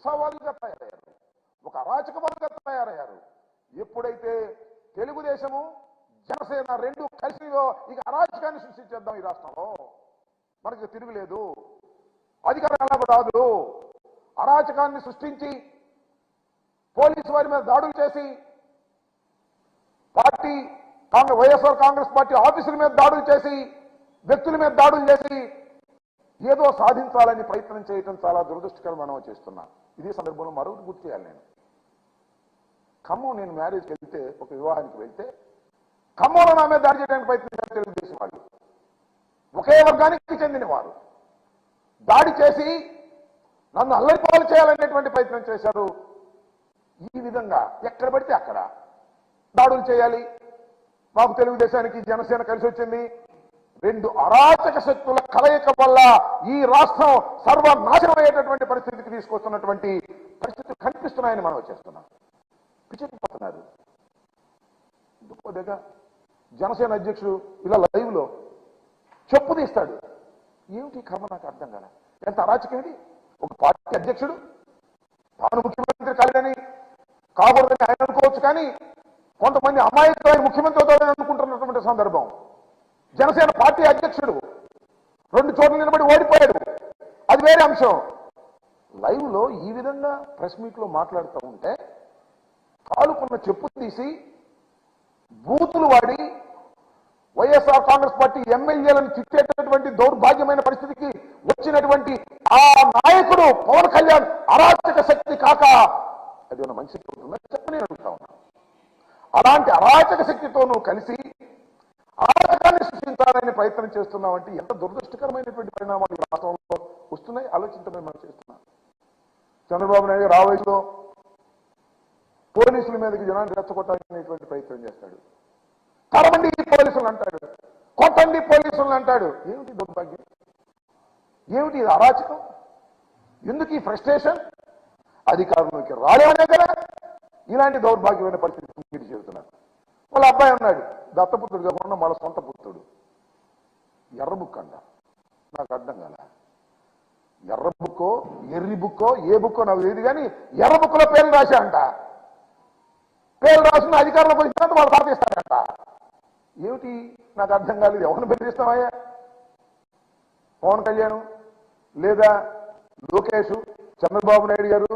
సవాలుగా తయారయ్యారు, ఒక అరాచకవాదిగా తయారయ్యారు. ఎప్పుడైతే తెలుగుదేశము జనసేన రెండు కలిసి ఇక అరాచకాన్ని సృష్టించేద్దాం ఈ రాష్ట్రంలో, మనకి తిరుగులేదు, అధికారం ఎలా రాదు, అరాచకాన్ని సృష్టించి పోలీసు వారి మీద దాడులు చేసి పార్టీ వైఎస్ఆర్ కాంగ్రెస్ పార్టీ ఆఫీసుల మీద దాడులు చేసి వ్యక్తుల మీద దాడులు చేసి ఏదో సాధించాలని ప్రయత్నం చేయటం చాలా దురదృష్టకరం మనం చేస్తున్నాం. ఇదే సందర్భంలో మరొకటి గుర్తు చేయాలి. నేను మ్యారేజ్కి వెళ్తే, ఒక వివాహానికి వెళ్తే ఖమ్మంలో నా మీద దాడి చేయడానికి ప్రయత్నించారు తెలుగుదేశం వాళ్ళు. ఒకే వర్గానికి చెందిన వారు దాడి చేసి నన్ను అల్లరిపాలు చేయాలనేటువంటి ప్రయత్నం చేశారు. ఈ విధంగా ఎక్కడ పడితే అక్కడ దాడులు చేయాలి. మాకు తెలుగుదేశానికి జనసేన కలిసి వచ్చింది. రెండు అరాచక శక్తుల కలయిక వల్ల ఈ రాష్ట్రం సర్వనాశనం అయ్యేటటువంటి పరిస్థితికి తీసుకొస్తున్నటువంటి పరిస్థితులు కనిపిస్తున్నాయని మనం చేస్తున్నాం. పిచ్చిపోతున్నారు. జనసేన అధ్యక్షుడు ఇలా లైవ్ లో చెప్పు తీస్తాడు. ఏమిటి కర్మ నాకు అర్థం కాల. ఎంత అరాచకం ఇది. ఒక పార్టీ అధ్యక్షుడు తాను ముఖ్యమంత్రి కాలేదని కాకూడదని ఆయన అనుకోవచ్చు, కానీ కొంతమంది అమాయకులైన ముఖ్యమంత్రి అవుతాడని అనుకుంటున్నటువంటి సందర్భం. జనసేన పార్టీ అధ్యక్షుడు 2 చోట్ల నిలబడి ఓడిపోయాడు, అది వేరే అంశం. లైవ్ లో ఈ విధంగా ప్రెస్ మీట్ లో మాట్లాడుతూ ఉంటే కాలుకున్న చెప్పు తీసి బూతులు వాడి వైఎస్ఆర్ కాంగ్రెస్ పార్టీ ఎమ్మెల్యేలను తిట్టేటటువంటి దౌర్భాగ్యమైన పరిస్థితికి వచ్చినటువంటి ఆ నాయకుడు పవన్ కళ్యాణ్ అరాచక శక్తి కాక అది ఉన్న మంచి చెప్పని అడుగుతా ఉన్నా. అలాంటి అరాచక శక్తితో నువ్వు కలిసి అరాచకాన్ని సృష్టించాలని ప్రయత్నం చేస్తున్నావంటే ఎంత దురదృష్టకరమైనటువంటి పరిణామాలు ఈ రాష్ట్రంలో వస్తున్నాయి ఆలోచించమని మనం చేస్తున్నాం. చంద్రబాబు నాయుడు గారు ఆ వయసులో పోలీసుల మీదకి జనాన్ని రెచ్చగొట్టాలనేటువంటి ప్రయత్నం చేస్తాడు. తరమండి పోలీసులు అంటాడు, కొట్టండి పోలీసులను అంటాడు. ఏమిటి దౌర్భాగ్యం, ఏమిటి ఇది అరాచకం, ఎందుకు ఈ ఫ్రస్ట్రేషన్? అధికారంలోకి రాలేమనే కదా ఇలాంటి దౌర్భాగ్యమైన పరిస్థితి మీరు చెబుతున్నారు. వాళ్ళ అబ్బాయి ఉన్నాడు, దత్తపుత్రుడు కాకుండా వాళ్ళ సొంత పుత్రుడు. ఎర్ర బుక్ అంట, నాకు అర్థం కాల. ఎర్ర బుక్కో ఎర్రి బుక్కో ఏ బుక్కో నాకు తెలియదు, కానీ ఎర్ర బుక్లో పేర్లు రాశా అంట. పేర్లు రాసిన అధికారంలోకి వచ్చినంత వాళ్ళు పాటిస్తారంట. ఏమిటి నాకు అర్థం కాలేదు. ఎవరిని బెదిరిస్తామయ్యా? పవన్ కళ్యాణ్ లేదా లోకేష్, చంద్రబాబు నాయుడు గారు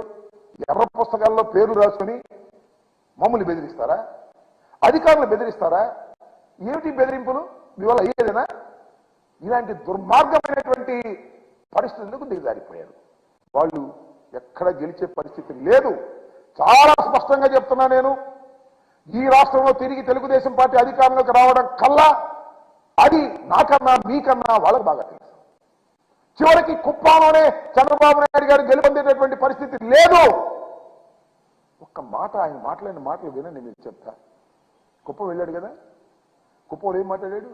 ఎర్ర పుస్తకాల్లో పేర్లు రాసుకొని మమ్మల్ని బెదిరిస్తారా? అధికారులు బెదిరిస్తారా? ఏమిటి బెదిరింపులు? మీ వల్ల అయ్యేదేనా? ఇలాంటి దుర్మార్గమైనటువంటి పరిస్థితులకు దిగజారిపోయారు. వాళ్ళు ఎక్కడ గెలిచే పరిస్థితి లేదు. చాలా స్పష్టంగా చెప్తున్నా నేను, ఈ రాష్ట్రంలో తిరిగి తెలుగుదేశం పార్టీ అధికారంలోకి రావడం కల్లా అది నాకన్నా మీకన్నా వాళ్ళకు బాగా తెలుసు. చివరికి కుప్పంలోనే చంద్రబాబు నాయుడు గారు గెలుపొందేటటువంటి పరిస్థితి లేదు. ఒక్క మాట, ఆయన మాట్లాడిన మాటలు వినండి, మీరు చెప్తా. కుప్పం వెళ్ళాడు కదా, కుప్పంలో ఏం మాట్లాడాడు?